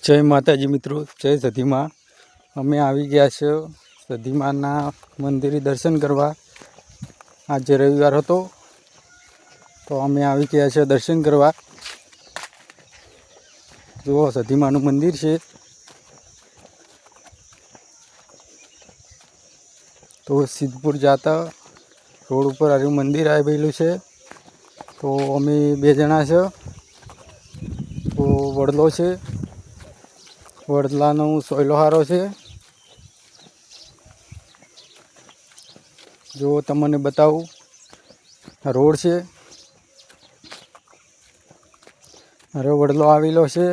જય માતાજી મિત્રો, જય સધીમાં। અમે આવી ગયા છે સધીમાના મંદિરે દર્શન કરવા। આજે રવિવાર હતો તો અમે આવી ગયા છે દર્શન કરવા। જુઓ સધીમાનું મંદિર છે। તો સિદ્ધપુર જાતા રોડ ઉપર આ મંદિર આવેલું છે। તો અમે બે જણા છે। તો વડલો છે, વડલાનો સોયલો હારો છે। જો તમને બતાવું, રોડ છે, અરે વડલો આવેલો છે।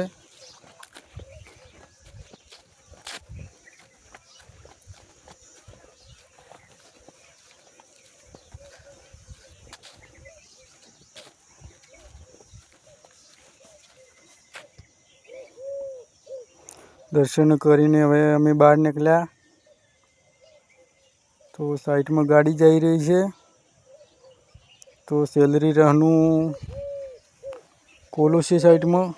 દર્શન કરીને હવે અમે બહાર નીકળ્યા। તો સાઈડમાં ગાડી જઈ રહી છે। તો સેલરી રહનું કોલો છે સાઈડમાં।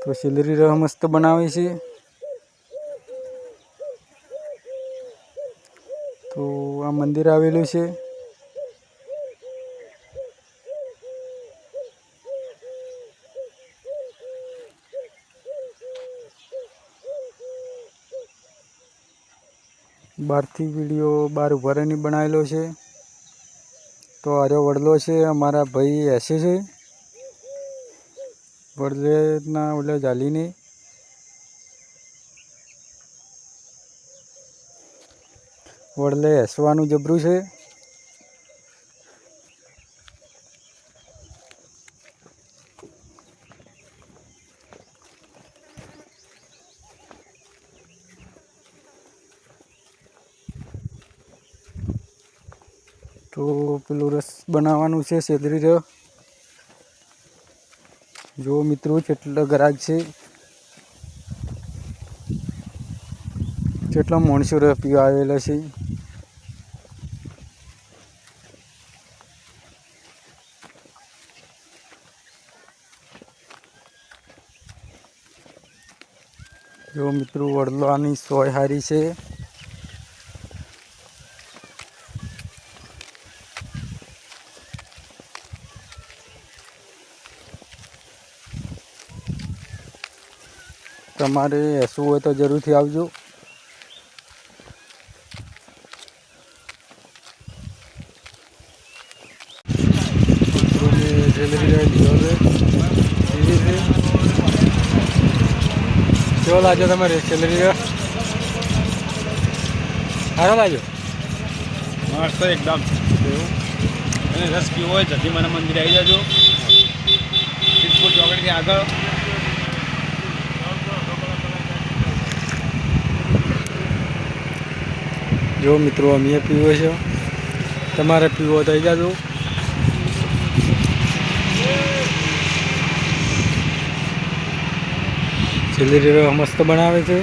તો સેલરી રહ મસ્ત બનાવે છે। તો આ મંદિર આવેલું છે। બહારથી વિડીયો બહાર ઉભા રહીને બનાવેલો છે। તો આર્યો વડલો છે, અમારા ભાઈ એસે છે વડલેના ઓલે જાલીને। વડલે હસવાનું જબરું છે। તો પેલું રસ બનાવવાનું છે સેદરી રહ। જો મિત્રો કેટલા ગ્રાહક છે, કેટલા માણસો રહ પીવા આવેલા છે। જો મિત્રો વડલાની સોય હારી છે। તમારે હસવું હોય તો જરૂરથી આવજો। કેવો લાગ્યો તમારે સેલરી? સારો લાગ્યો? મસ્ત એકદમ। અને રસ પીવો હોય સધીમાના મંદિરે આવી જજો, સિદ્ધપુર ચોકડીથી આગળ। જો મિત્રો અમે પીવો છે, તમારે પીવો તો આવી જાજો। સેલરી મસ્ત બનાવે છે।